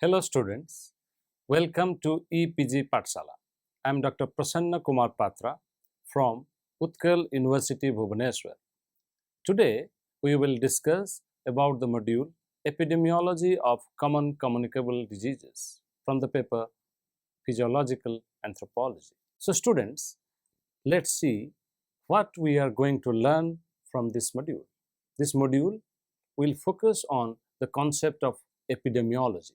Hello students, welcome to EPG Pathshala. I am Dr. Prasanna Kumar Patra from Utkal University Bhubaneswar. Today we will discuss about the module Epidemiology of Common Communicable Diseases from the paper Physiological Anthropology. So students, let's see what we are going to learn from this module. This module will focus on the concept of epidemiology.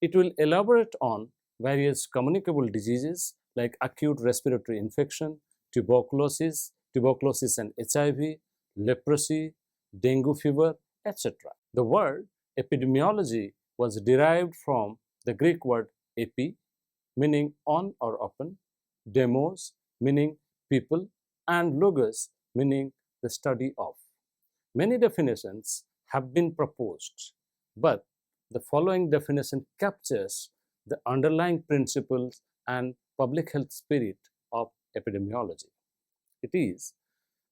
It will elaborate on various communicable diseases like acute respiratory infection, tuberculosis and HIV, leprosy, dengue fever, etc. The word epidemiology was derived from the Greek word epi, meaning on or open, demos, meaning people, and logos, meaning the study of. Many definitions have been proposed, but the following definition captures the underlying principles and public health spirit of epidemiology. It is,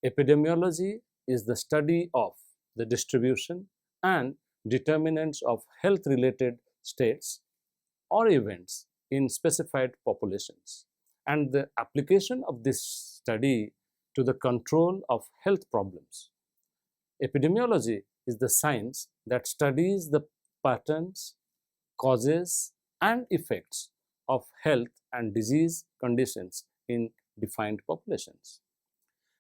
epidemiology is the study of the distribution and determinants of health-related states or events in specified populations, and the application of this study to the control of health problems. Epidemiology is the science that studies the patterns, causes, and effects of health and disease conditions in defined populations.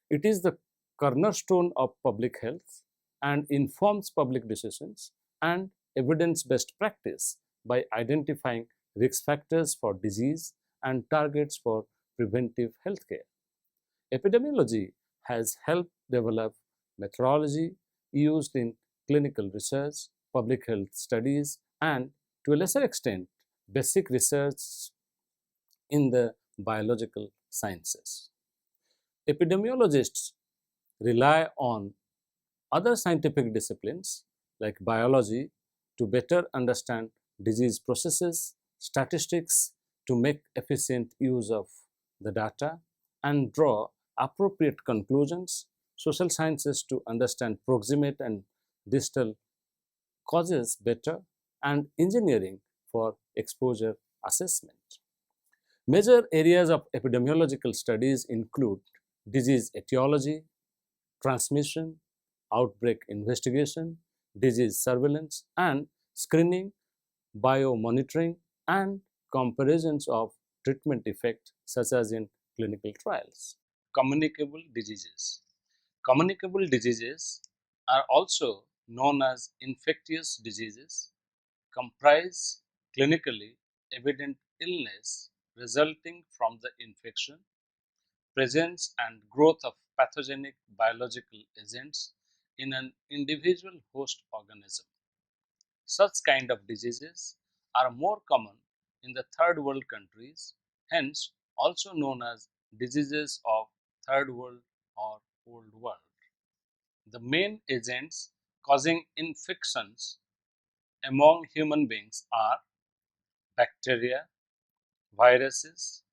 It is the cornerstone of public health and informs public decisions and evidence-based practice by identifying risk factors for disease and targets for preventive healthcare. Epidemiology has helped develop methodology used in clinical research, public health studies, and to a lesser extent, basic research in the biological sciences. Epidemiologists rely on other scientific disciplines like biology to better understand disease processes, statistics to make efficient use of the data and draw appropriate conclusions, social sciences to understand proximate and distal causes better, and engineering for exposure assessment. Major areas of epidemiological studies include disease etiology, transmission, outbreak investigation, disease surveillance, and screening, biomonitoring, and comparisons of treatment effect such as in clinical trials. Communicable diseases. Communicable diseases are also known as infectious diseases, comprise clinically evident illness resulting from the infection, presence and growth of pathogenic biological agents in an individual host organism. Such kind of diseases are more common in the third world countries, hence also known as diseases of third world or old world. The main agents causing infections among human beings are bacteria, viruses,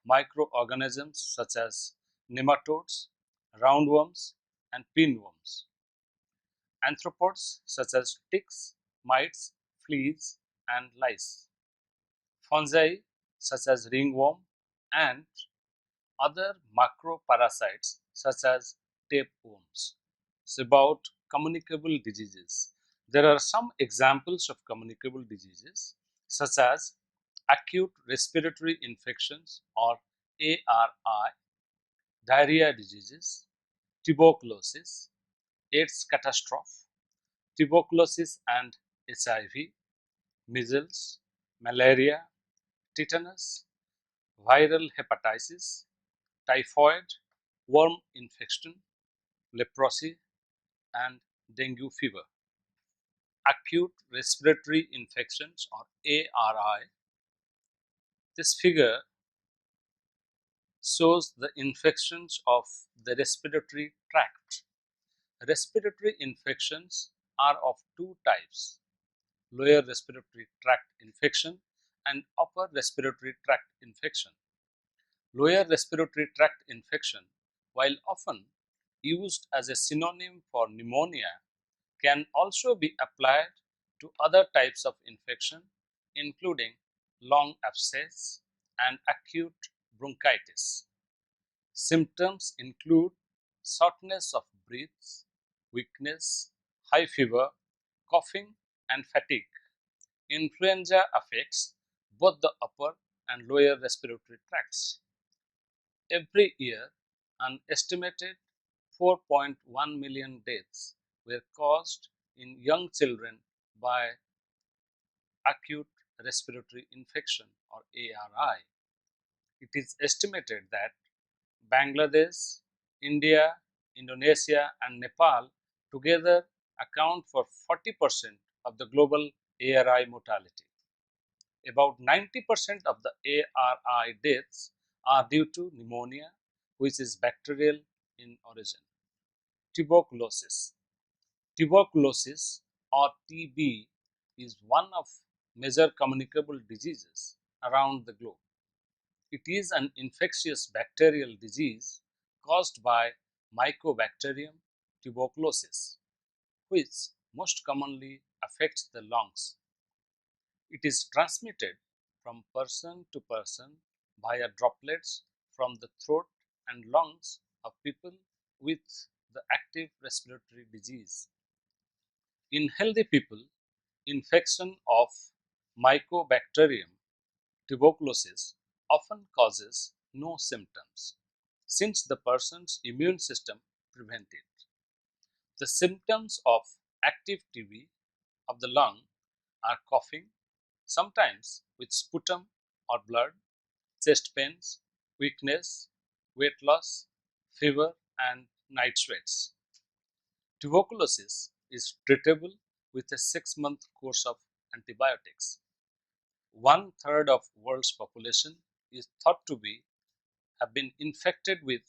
microorganisms such as nematodes, roundworms, and pinworms, arthropods such as ticks, mites, fleas, and lice, fungi such as ringworm, and other macroparasites such as tapeworms. It's about communicable diseases. There are some examples of communicable diseases such as acute respiratory infections or ARI, diarrhea diseases, tuberculosis, AIDS catastrophe, tuberculosis and HIV, measles, malaria, tetanus, viral hepatitis, typhoid, worm infection, leprosy, and dengue fever. Acute respiratory infections or ARI. This figure shows the infections of the respiratory tract. Respiratory infections are of two types: lower respiratory tract infection and upper respiratory tract infection. Lower respiratory tract infection, while often used as a synonym for pneumonia, can also be applied to other types of infection including lung abscess and acute bronchitis. Symptoms include shortness of breath, weakness, high fever, coughing, and fatigue. Influenza affects both the upper and lower respiratory tracts. Every year, an estimated 4.1 million deaths were caused in young children by acute respiratory infection or ARI. It is estimated that Bangladesh, India, Indonesia, and Nepal together account for 40% of the global ARI mortality. About 90% of the ARI deaths are due to pneumonia, which is bacterial in origin. Tuberculosis. Tuberculosis or TB is one of major communicable diseases around the globe. It is an infectious bacterial disease caused by Mycobacterium tuberculosis, which most commonly affects the lungs. It is transmitted from person to person via droplets from the throat and lungs of people with the active respiratory disease. In healthy people, infection of Mycobacterium tuberculosis often causes no symptoms, since the person's immune system prevents it. The symptoms of active TB of the lung are coughing, sometimes with sputum or blood, chest pains, weakness, weight loss, fever, and night sweats. Tuberculosis is treatable with a 6-month course of antibiotics. 1/3 of world's population is thought to have been infected with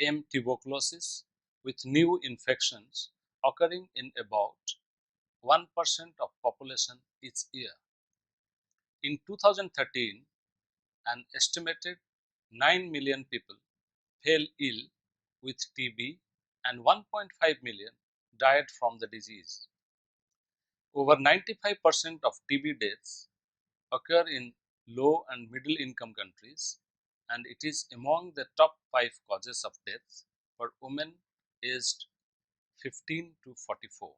M. tuberculosis, with new infections occurring in about 1% of population each year. In 2013, an estimated 9 million people fell ill with TB and 1.5 million died from the disease. Over 95% of TB deaths occur in low and middle income countries, and it is among the top 5 causes of death for women aged 15 to 44.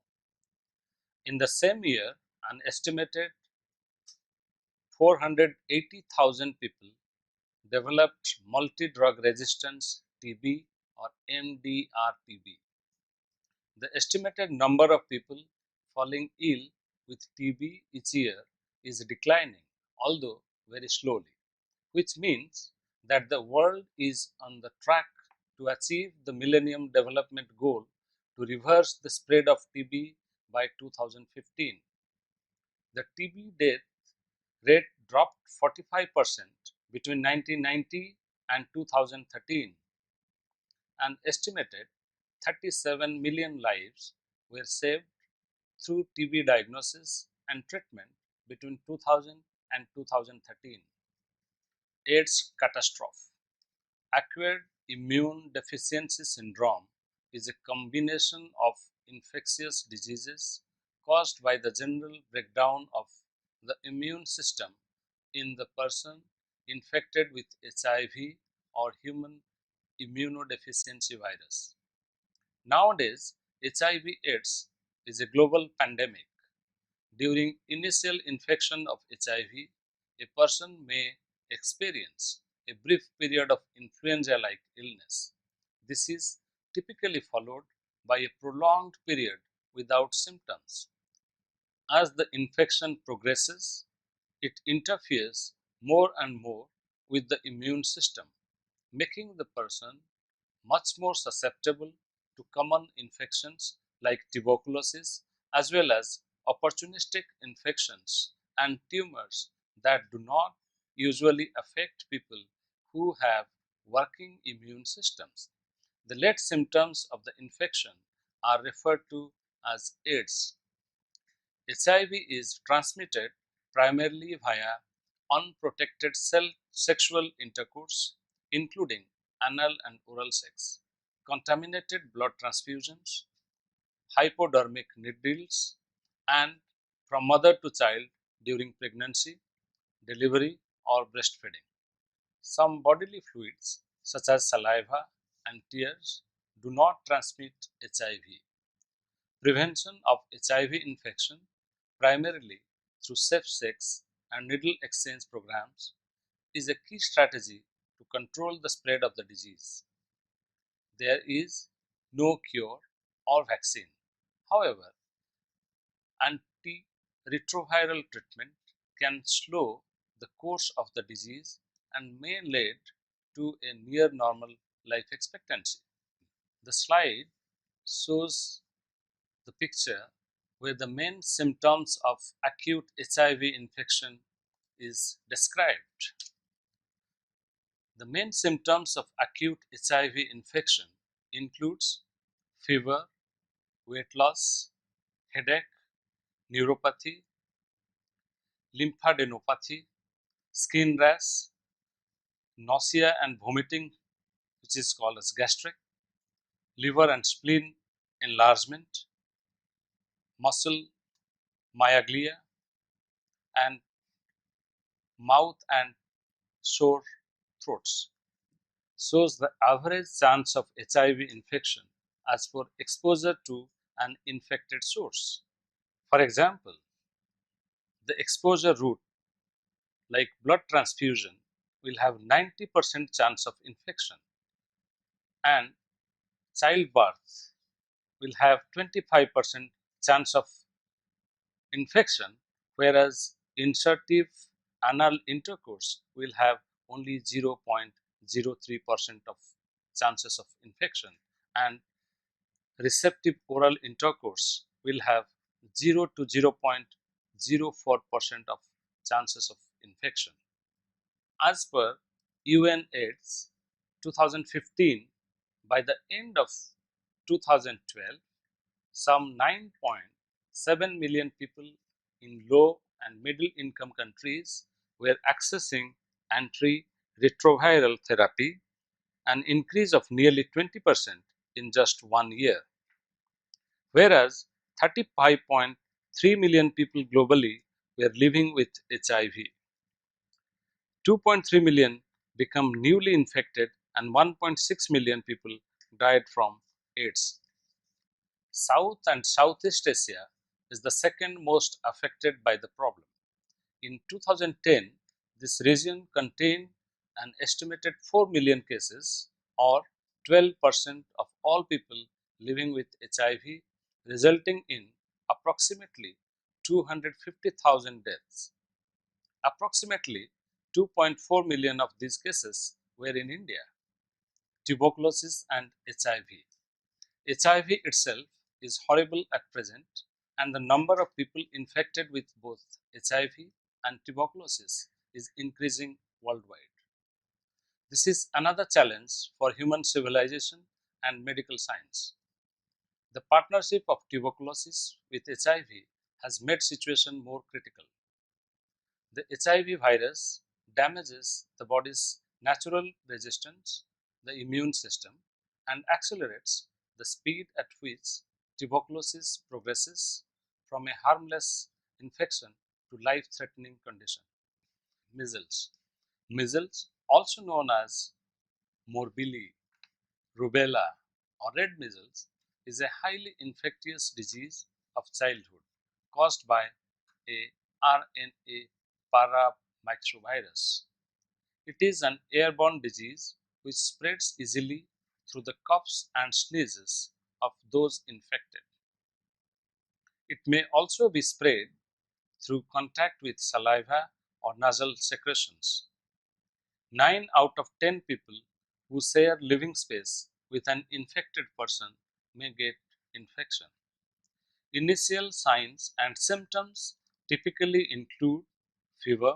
In the same year, an estimated 480,000 people developed multi-drug resistance TB or MDR-TB. The estimated number of people falling ill with TB each year is declining, although very slowly, which means that the world is on the track to achieve the Millennium Development Goal to reverse the spread of TB by 2015. The TB death rate dropped 45% between 1990 and 2013. An estimated 37 million lives were saved through TB diagnosis and treatment between 2000 and 2013. AIDS catastrophe. Acquired immune deficiency syndrome is a combination of infectious diseases caused by the general breakdown of the immune system in the person infected with HIV or human immunodeficiency virus. Nowadays, HIV/AIDS is a global pandemic. During initial infection of HIV, a person may experience a brief period of influenza-like illness. This is typically followed by a prolonged period without symptoms. As the infection progresses, it interferes more and more with the immune system, making the person much more susceptible to common infections like tuberculosis, as well as opportunistic infections and tumors that do not usually affect people who have working immune systems. The late symptoms of the infection are referred to as AIDS. HIV is transmitted primarily via unprotected sexual intercourse, including anal and oral sex, contaminated blood transfusions, hypodermic needles, and from mother to child during pregnancy, delivery, or breastfeeding. Some bodily fluids, such as saliva and tears, do not transmit HIV. Prevention of HIV infection, primarily through safe sex and needle exchange programs, is a key strategy to control the spread of the disease. There is no cure or vaccine. However, antiretroviral treatment can slow the course of the disease and may lead to a near normal life expectancy. The slide shows the picture where the main symptoms of acute HIV infection is described. The main symptoms of acute HIV infection includes fever, weight loss, headache, neuropathy, lymphadenopathy, skin rash, nausea and vomiting, which is called as gastric, liver and spleen enlargement, muscle myalgia, and mouth and sore throats. Shows the average chance of HIV infection as per exposure to an infected source. For example, the exposure route like blood transfusion will have 90% chance of infection, and childbirth will have 25% chance of infection, whereas insertive anal intercourse will have only 0.03% of chances of infection, and receptive oral intercourse will have 0 to 0.04% of chances of infection. As per UNAIDS 2015, by the end of 2012, some 9.7 million people in low and middle income countries were accessing antiretroviral therapy, an increase of nearly 20% in just 1 year, whereas 35.3 million people globally were living with HIV. 2.3 million become newly infected and 1.6 million people died from AIDS. South and Southeast Asia is the second most affected by the problem. In 2010, this region contained an estimated 4 million cases, or 12% of all people living with HIV, resulting in approximately 250,000 deaths. Approximately 2.4 million of these cases were in India. Tuberculosis and HIV. HIV itself is horrible at present, and the number of people infected with both HIV and tuberculosis is increasing worldwide. This is another challenge for human civilization and medical science. The partnership of tuberculosis with HIV has made situation more critical. The HIV virus damages the body's natural resistance, the immune system, and accelerates the speed at which tuberculosis progresses from a harmless infection to life-threatening condition. Measles. Measles, also known as morbilli, rubella, or red measles, is a highly infectious disease of childhood caused by a RNA paramyxovirus. It is an airborne disease which spreads easily through the coughs and sneezes of those infected. It may also be spread through contact with saliva or nasal secretions. 9 out of 10 people who share living space with an infected person may get infection. Initial signs and symptoms typically include fever,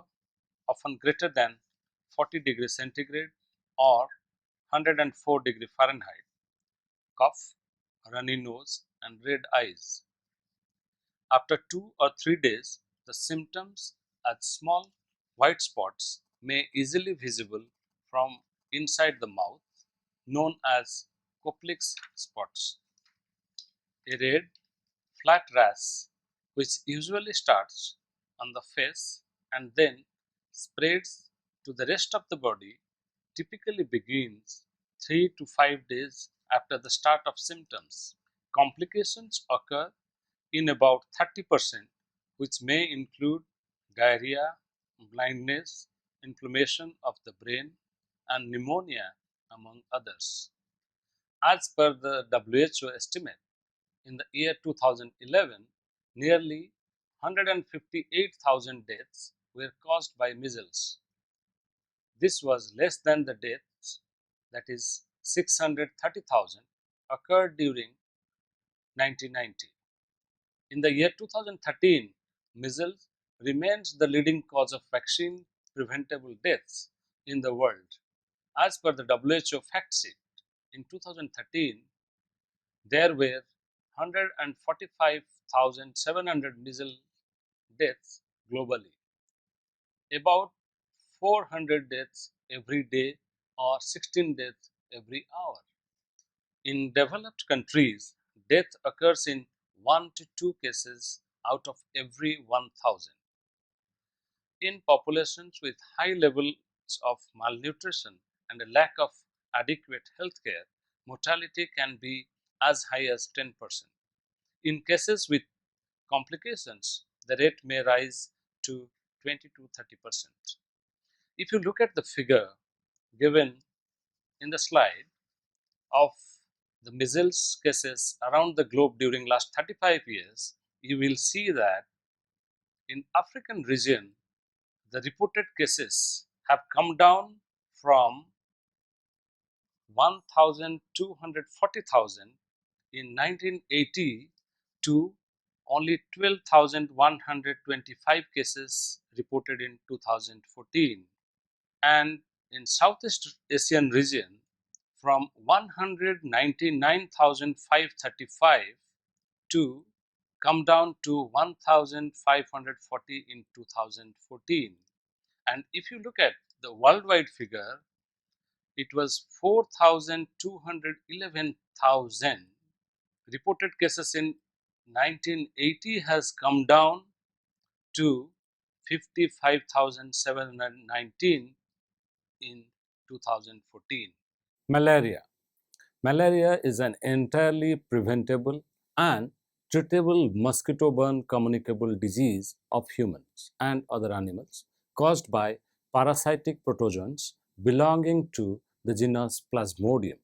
often greater than 40 degrees centigrade or 104 degree Fahrenheit, cough, runny nose, and red eyes. After 2 or 3 days, the symptoms as small white spots may easily visible from inside the mouth, known as Koplik's spots. A red, flat rash, which usually starts on the face and then spreads to the rest of the body typically begins 3 to 5 days after the start of symptoms. Complications occur in about 30%, which may include diarrhea, blindness, inflammation of the brain, and pneumonia, among others. As per the WHO estimate, in the year 2011, nearly 158,000 deaths were caused by measles. This was less than the deaths, that is 630,000, occurred during 1990. In the year 2013, measles remains the leading cause of vaccine preventable deaths in the world. As per the WHO fact sheet, in 2013, there were 145,700 measles deaths globally, about 400 deaths every day or 16 deaths every hour. In developed countries, death occurs in 1 to 2 cases out of every 1,000. In populations with high levels of malnutrition and a lack of adequate health care, mortality can be as high as 10%. In cases with complications, the rate may rise to 20 to 30%. If you look at the figure given in the slide of the measles cases around the globe during last 35 years, you will see that in African region, the reported cases have come down from 1,240,000 in 1980 to only 12,125 cases reported in 2014. And in Southeast Asian region, from 199,535 to come down to 1,540 in 2014. And if you look at the worldwide figure, it was 4,211,000. Reported cases in 1980 has come down to 55,719 in 2014. Malaria. Malaria is an entirely preventable and treatable mosquito-borne communicable disease of humans and other animals caused by parasitic protozoans belonging to the genus Plasmodium.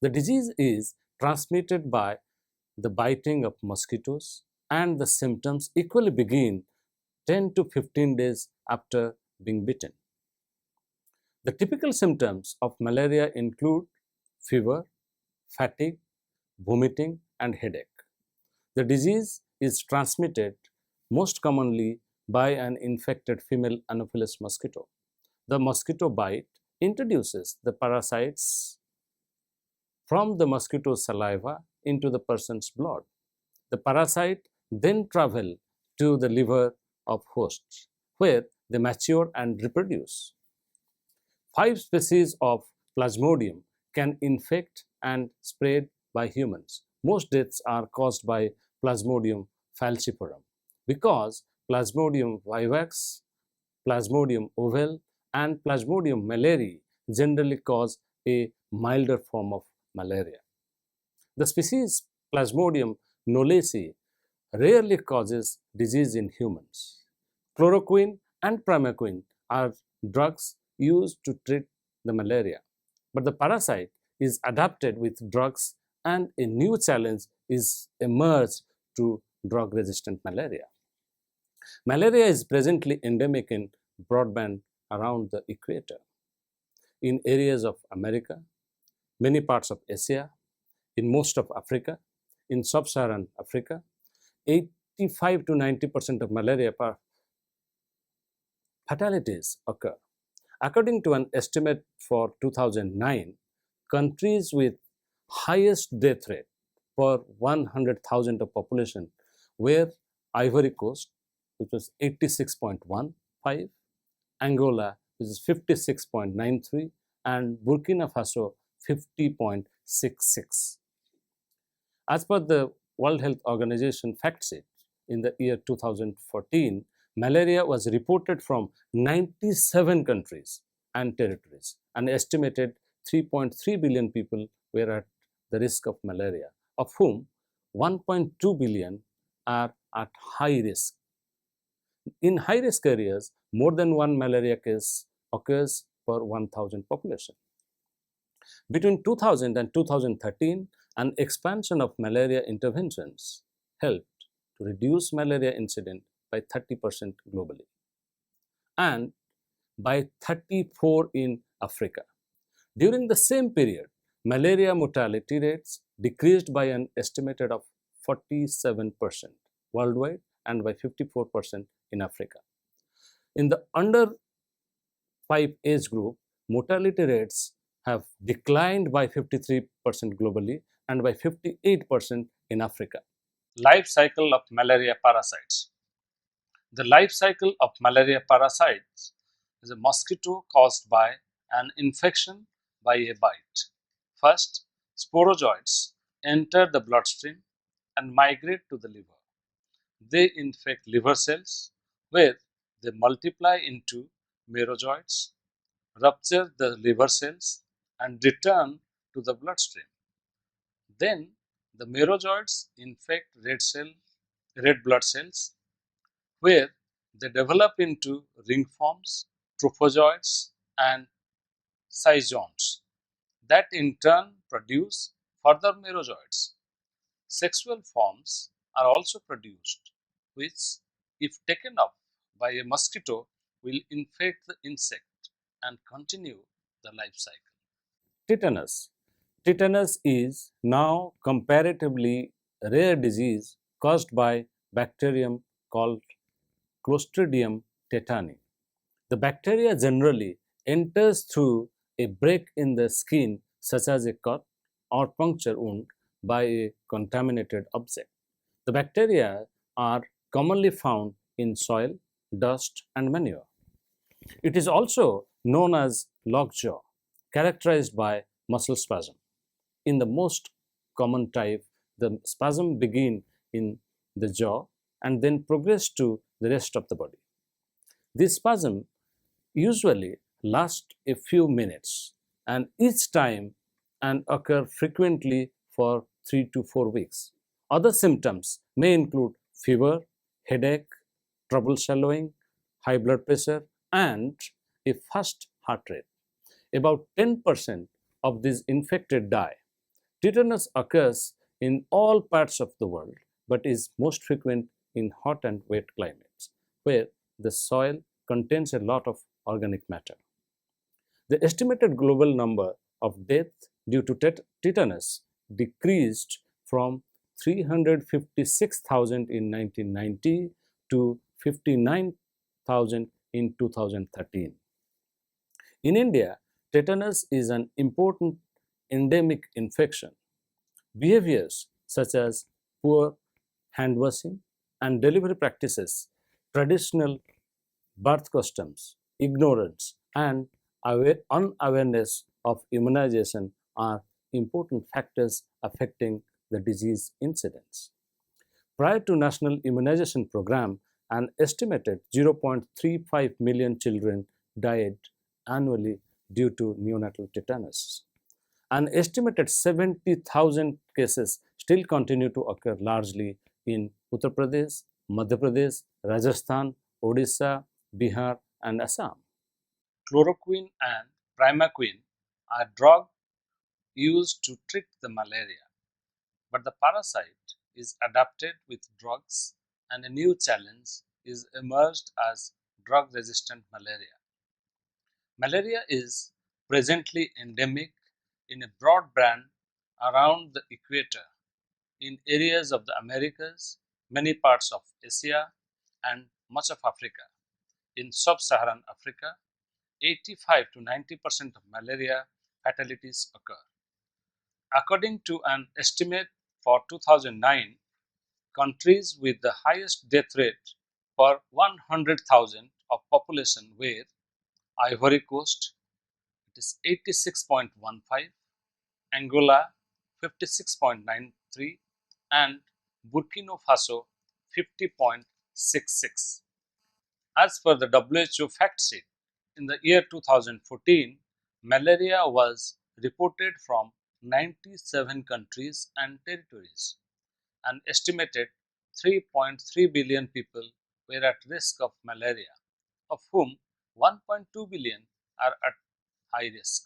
The disease is transmitted by the biting of mosquitoes, and the symptoms equally begin 10 to 15 days after being bitten. The typical symptoms of malaria include fever, fatigue, vomiting, and headache. The disease is transmitted most commonly by an infected female Anopheles mosquito. The mosquito bite introduces the parasites from the mosquito's saliva into the person's blood. The parasite then travel to the liver of hosts, where they mature and reproduce. 5 species of Plasmodium can infect and spread by humans. Most deaths are caused by Plasmodium falciparum because Plasmodium vivax, Plasmodium ovale, and Plasmodium malariae generally cause a milder form of malaria. The species Plasmodium knowlesi rarely causes disease in humans. Chloroquine and primaquine are drugs used to treat the malaria, but the parasite is adapted with drugs and a new challenge is emerged to drug-resistant malaria. Malaria is presently endemic in broadband around the equator. In areas of America, many parts of Asia, in most of Africa, in sub-Saharan Africa, 85 to 90% of malaria fatalities occur. According to an estimate for 2009, countries with highest death rate per 100,000 of population were Ivory Coast, which was 86.15, Angola, which is 56.93, and Burkina Faso, 50.66. As per the World Health Organization fact sheet, in the year 2014, malaria was reported from 97 countries and territories. An estimated 3.3 billion people were at the risk of malaria, of whom 1.2 billion are at high risk. In high risk areas, more than one malaria case occurs per 1,000 population. Between 2000 and 2013, an expansion of malaria interventions helped to reduce malaria incidence by 30% globally and by 34% in Africa. During the same period, malaria mortality rates decreased by an estimated of 47% worldwide and by 54% in Africa. In the under 5 age group, mortality rates have declined by 53% globally and by 58% in Africa. Life cycle of malaria parasites. The life cycle of malaria parasites is a mosquito caused by an infection by a bite. First, sporozoites enter the bloodstream and migrate to the liver. They infect liver cells where they multiply into merozoites, rupture the liver cells and return to the bloodstream. Then the merozoites infect red blood cells where they develop into ring forms, trophozoites and scizones that in turn produce further merozoites. Sexual forms are also produced which, if taken up by a mosquito, will infect the insect and continue the life cycle. Tetanus. Tetanus is now comparatively rare disease caused by bacterium called Clostridium tetani. The bacteria generally enters through a break in the skin such as a cut or puncture wound by a contaminated object. The bacteria are commonly found in soil, dust and manure. It is also known as lockjaw, characterized by muscle spasm. In the most common type, the spasm begin in the jaw and then progress to the rest of the body. This spasm usually last a few minutes and each time and occur frequently for 3 to 4 weeks. Other symptoms may include fever, headache, trouble swallowing, high blood pressure and a fast heart rate. About 10% of these infected die. Tetanus occurs in all parts of the world but is most frequent in hot and wet climates where the soil contains a lot of organic matter. The estimated global number of deaths due to tetanus decreased from 356,000 in 1990 to 59,000 in 2013. In India, tetanus is an important endemic infection. Behaviors such as poor hand washing and delivery practices, traditional birth customs, ignorance, and unawareness of immunization are important factors affecting the disease incidence. Prior to National Immunization Program, an estimated 0.35 million children died annually due to neonatal tetanus. An estimated 70,000 cases still continue to occur largely in Uttar Pradesh, Madhya Pradesh, Rajasthan, Odisha, Bihar, and Assam. Chloroquine and primaquine are drugs used to treat the malaria, but the parasite is adapted with drugs and a new challenge is emerged as drug-resistant malaria. Malaria is presently endemic in a broad band around the equator in areas of the Americas, many parts of Asia, and much of Africa. In sub-Saharan Africa, 85 to 90% of malaria fatalities occur. According to an estimate for 2009, countries with the highest death rate per 100,000 of population were Ivory Coast, it is 86.15, Angola 56.93 and Burkina Faso 50.66. As per the WHO fact sheet, in the year 2014, malaria was reported from 97 countries and territories. An estimated 3.3 billion people were at risk of malaria, of whom 1.2 billion are at high risk.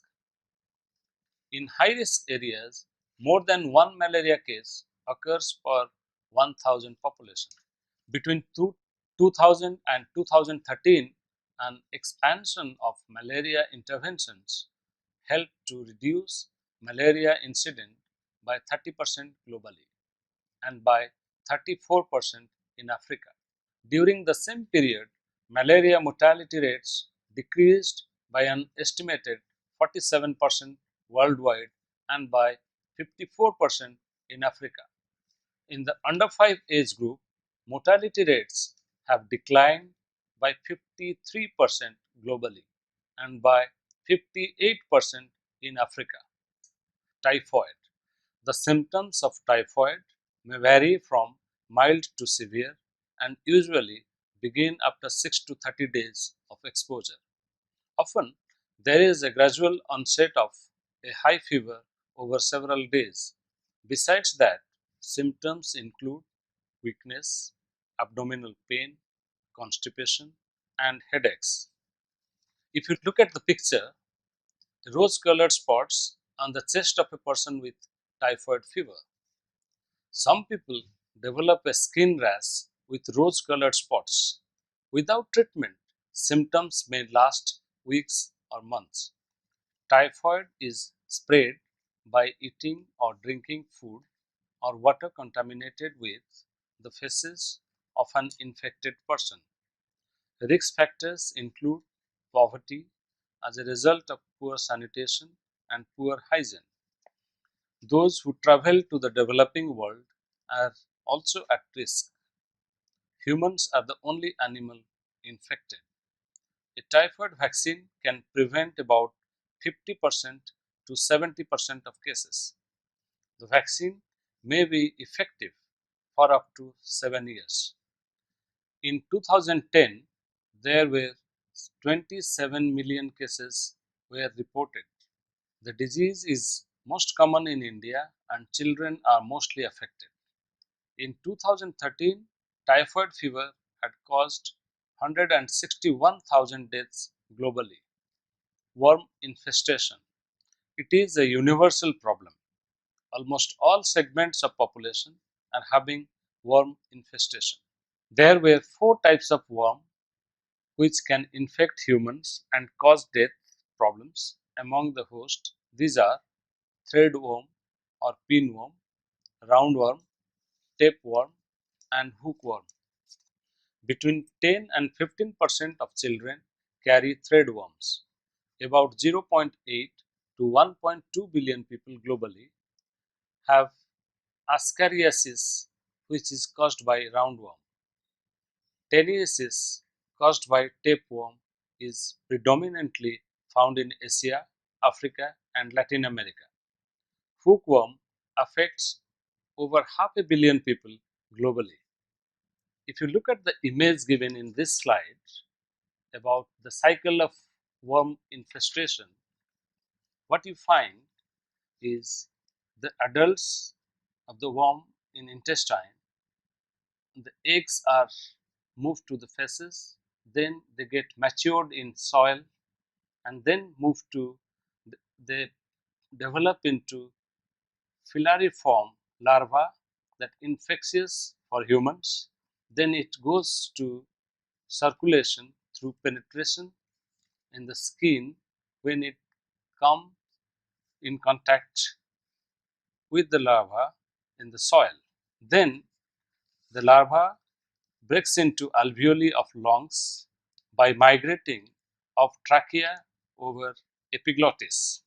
In high-risk areas, more than one malaria case occurs per 1,000 population. Between 2000 and 2013, an expansion of malaria interventions helped to reduce malaria incidence by 30% globally and by 34% in Africa. During the same period, malaria mortality rates decreased by an estimated 47% worldwide and by 54% in Africa. In the under 5 age group, mortality rates have declined by 53% globally and by 58% in Africa. Typhoid. The symptoms of typhoid may vary from mild to severe and usually begin after 6 to 30 days of exposure. Often, there is a gradual onset of a high fever over several days. Besides that, symptoms include weakness, abdominal pain, constipation, and headaches. If you look at the picture, rose-colored spots on the chest of a person with typhoid fever. Some people develop a skin rash with rose-colored spots. Without treatment, symptoms may last weeks or months. Typhoid is spread by eating or drinking food or water contaminated with the feces of an infected person. Risk factors include poverty as a result of poor sanitation and poor hygiene. Those who travel to the developing world are also at risk. Humans are the only animal infected. A typhoid vaccine can prevent about 50% to 70% of cases. The vaccine may be effective for up to 7 years. In 2010, there were 27 million cases were reported. The disease is most common in India and children are mostly affected. In 2013, typhoid fever had caused 161,000 deaths globally. Worm infestation. It is a universal problem. Almost all segments of population are having worm infestation. There were 4 types of worm which can infect humans and cause death problems among the host. These are threadworm or pinworm, roundworm, tapeworm, and hookworm. Between 10 and 15% of children carry threadworms. About 0.8 to 1.2 billion people globally have ascariasis, which is caused by roundworm. Teniasis, caused by tapeworm, is predominantly found in Asia, Africa, and Latin America. Hookworm affects over half a billion people globally. If you look at the image given in this slide about the cycle of worm infestation, what you find is the adults of the worm in intestine, the eggs are moved to the feces, then they get matured in soil and then move to, they develop into filariform larva that infectious for humans. Then it goes to circulation through penetration in the skin when it comes in contact with the larva in the soil. Then the larva breaks into alveoli of lungs by migrating of trachea over epiglottis.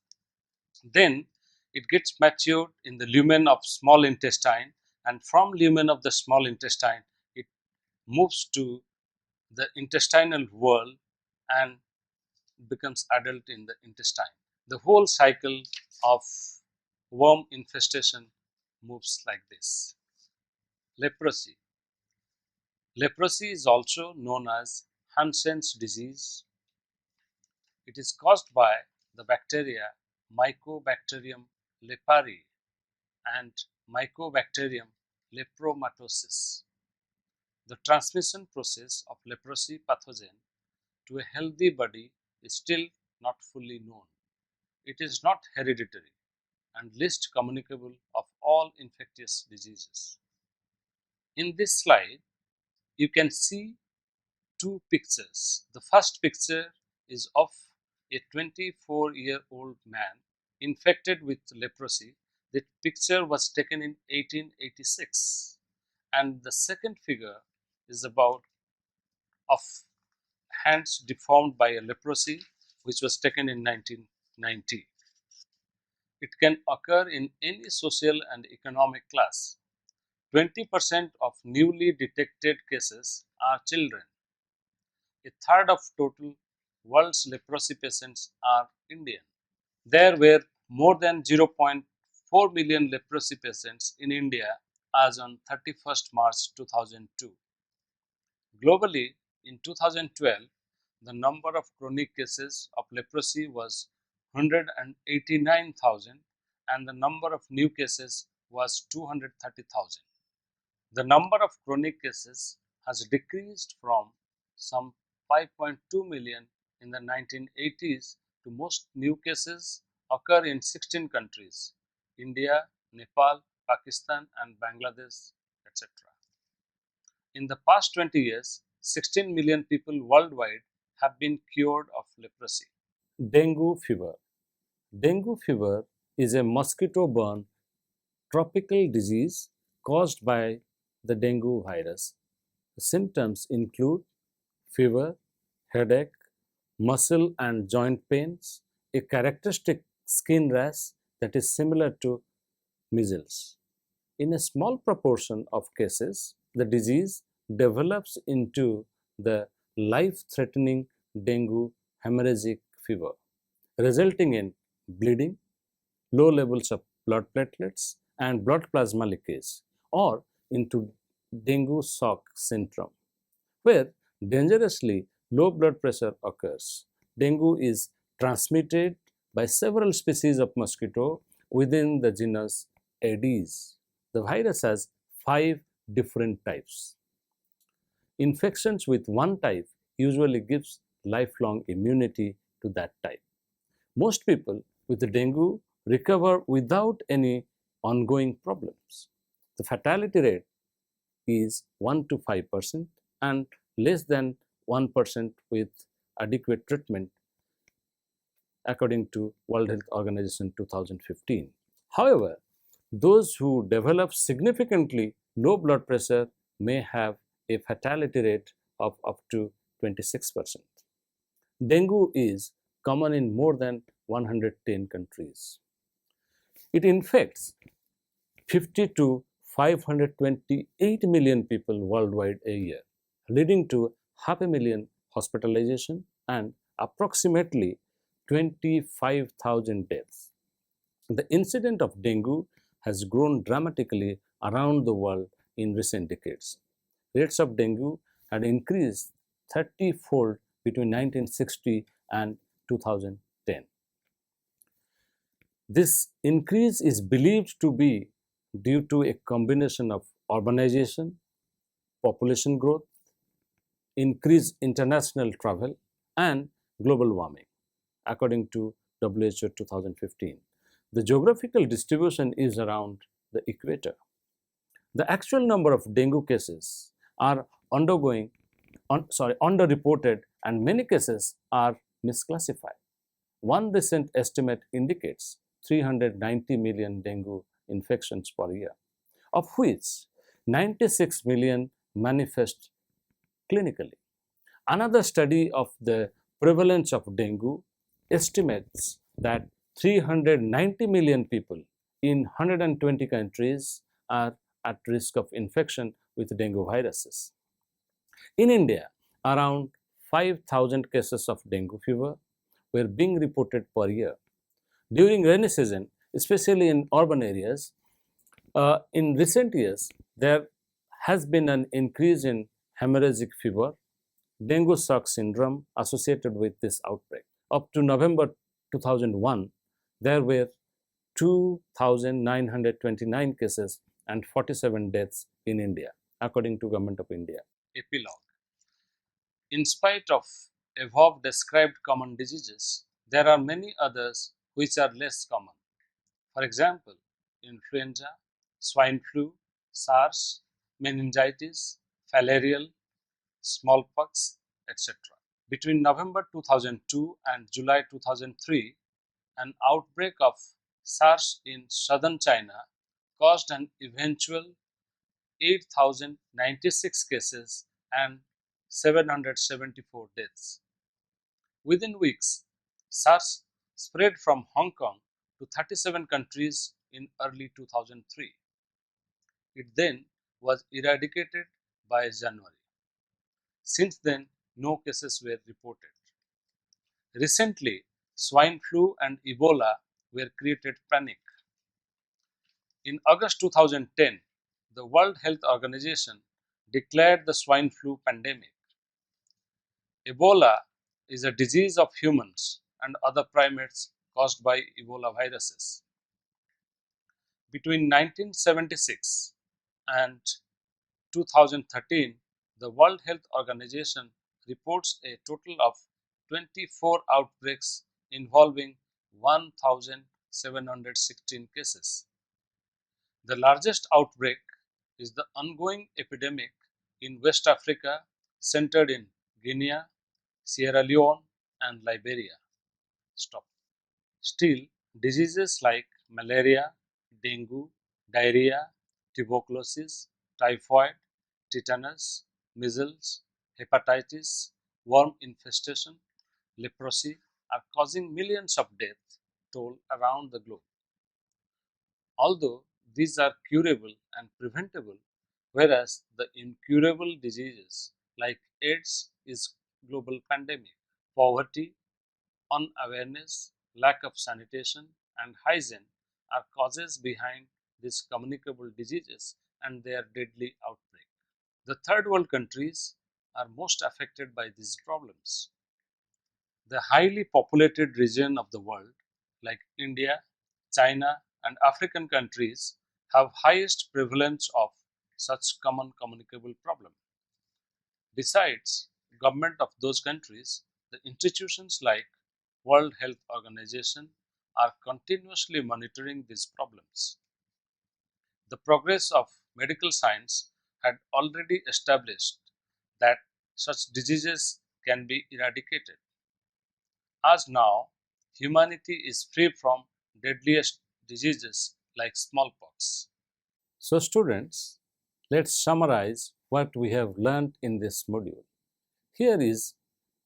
Then it gets matured in the lumen of small intestine, and from lumen of the small intestine it moves to the intestinal wall and becomes adult in the intestine. The whole cycle of worm infestation moves like this. Leprosy. Leprosy is also known as Hansen's disease. It is caused by the bacteria Mycobacterium leprae and Mycobacterium lepromatosis. The transmission process of leprosy pathogen to a healthy body is still not fully known. It is not hereditary and least communicable of all infectious diseases. In this slide, you can see two pictures. The first picture is of a 24-year-old man infected with leprosy. The picture was taken in 1886, and the second figure is about of hands deformed by a leprosy, which was taken in 1990. It can occur in any social and economic class. 20% of newly detected cases are children. A third of total world's leprosy patients are Indian. There were more than 0.4 million leprosy patients in India as on 31st March 2002. Globally, in 2012, the number of chronic cases of leprosy was 189,000 and the number of new cases was 230,000. The number of chronic cases has decreased from some 5.2 million in the 1980s to most new cases occur in 16 countries: India, Nepal, Pakistan and Bangladesh, etc. In the past 20 years, 16 million people worldwide have been cured of leprosy. Dengue fever. Dengue fever is a mosquito-borne tropical disease caused by the dengue virus. The symptoms include fever, headache, muscle and joint pains, a characteristic skin rash that is similar to measles. In a small proportion of cases, the disease develops into the life-threatening dengue hemorrhagic fever, resulting in bleeding, low levels of blood platelets and blood plasma leakage, or into dengue shock syndrome, where dangerously low blood pressure occurs. Dengue is transmitted by several species of mosquito within the genus Aedes. The virus has 5 different types. Infections with one type usually gives lifelong immunity to that type. Most people with dengue recover without any ongoing problems. The fatality rate is 1 to 5% and less than 1% with adequate treatment, according to World Health Organization 2015. However, those who develop significantly low blood pressure may have a fatality rate of up to 26%. Dengue is common in more than 110 countries. It infects 50 to 528 million people worldwide a year, leading to 500,000 hospitalization and approximately 25,000 deaths. The incidence of dengue has grown dramatically around the world in recent decades. Rates of dengue had increased 30-fold between 1960 and 2010. This increase is believed to be due to a combination of urbanization, population growth, increased international travel, and global warming, according to WHO 2015. The geographical distribution is around the equator. The actual number of dengue cases are underreported, and many cases are misclassified. One recent estimate indicates 390 million dengue infections per year, of which 96 million manifest clinically. Another study of the prevalence of dengue estimates that 390 million people in 120 countries are at risk of infection with dengue viruses. In India, around 5,000 cases of dengue fever were being reported per year. During rainy season, especially in urban areas, in recent years, there has been an increase in hemorrhagic fever dengue shock syndrome associated with this outbreak. Up to November 2001, there were 2,929 cases and 47 deaths in India, according to Government of India. Epilogue. In spite of above described common diseases, there are many others which are less common. For example, influenza, swine flu, SARS, meningitis, filarial, smallpox, etc. Between November 2002 and July 2003, an outbreak of SARS in southern China caused an eventual 8,096 cases and 774 deaths. Within weeks, SARS spread from Hong Kong to 37 countries in early 2003. It then was eradicated by January. Since then, no cases were reported. Recently, swine flu and Ebola were created panic. In August 2010, the World Health Organization declared the swine flu pandemic. Ebola is a disease of humans and other primates caused by Ebola viruses. Between 1976 and 2013, the World Health Organization reports a total of 24 outbreaks involving 1,716 cases. The largest outbreak is the ongoing epidemic in West Africa, centered in Guinea, Sierra Leone, and Liberia. Still, diseases like malaria, dengue, diarrhea, tuberculosis, typhoid, tetanus, measles, hepatitis, worm infestation, leprosy are causing millions of deaths toll around the globe. Although these are curable and preventable, whereas the incurable diseases like AIDS is global pandemic. Poverty, unawareness, lack of sanitation and hygiene are causes behind these communicable diseases and their deadly outbreak. The third world countries are most affected by these problems. The highly populated region of the world like India, China and African countries have highest prevalence of such common communicable problem. Besides government of those countries, the institutions like World Health Organization are continuously monitoring these problems. The progress of medical science had already established that such diseases can be eradicated. As now, humanity is free from deadliest diseases like smallpox. So students, let's summarize what we have learned in this module. Here is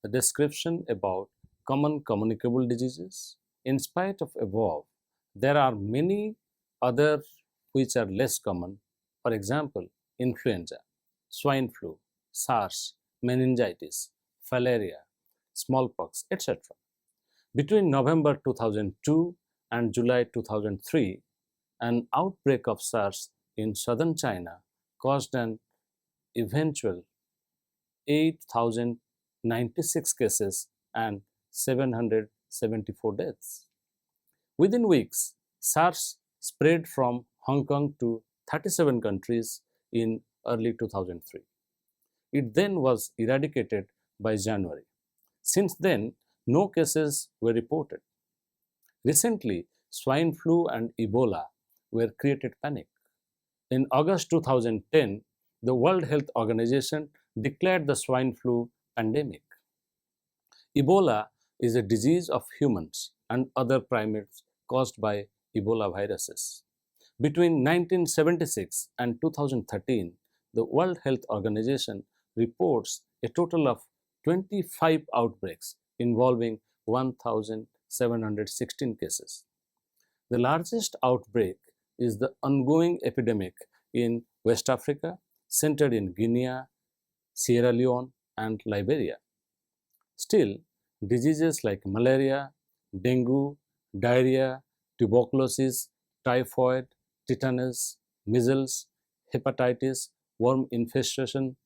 a description about common communicable diseases. In spite of above, there are many other which are less common. For example, influenza, swine flu, SARS, meningitis, filarial, smallpox, etc. Between November 2002 and July 2003, an outbreak of SARS in southern China caused an eventual 8,096 cases and 774 deaths. Within weeks, SARS spread from Hong Kong to 37 countries in early 2003. It then was eradicated by January. Since then, no cases were reported. Recently, swine flu and Ebola were created panic. In August 2010, the World Health Organization declared the swine flu pandemic. Ebola is a disease of humans and other primates caused by Ebola viruses. Between 1976 and 2013, the World Health Organization reports a total of 25 outbreaks involving 1,716 cases. The largest outbreak is the ongoing epidemic in West Africa, centered in Guinea, Sierra Leone, and Liberia. Still, diseases like malaria, dengue, diarrhea, tuberculosis, typhoid, tetanus, measles, hepatitis, worm infestation,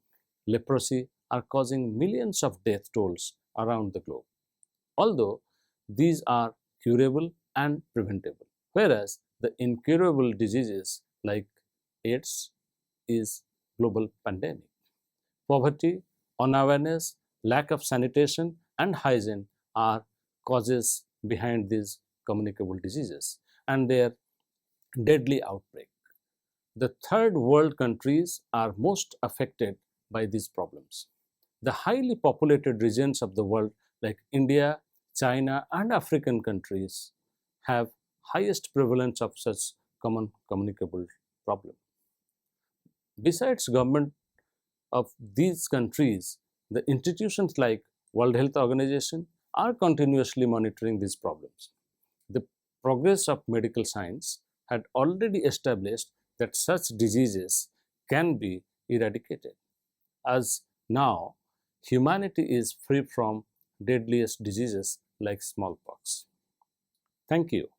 leprosy are causing millions of death tolls around the globe, although these are curable and preventable, whereas the incurable diseases like AIDS is global pandemic. Poverty, unawareness, lack of sanitation and hygiene are causes behind these communicable diseases and their deadly outbreak. The third world countries are most affected by these problems. The highly populated regions of the world like India, China and African countries have highest prevalence of such common communicable problem. Besides government of these countries, the institutions like World Health Organization are continuously monitoring these problems. The progress of medical science had already established that such diseases can be eradicated, as now humanity is free from deadliest diseases like smallpox. Thank you.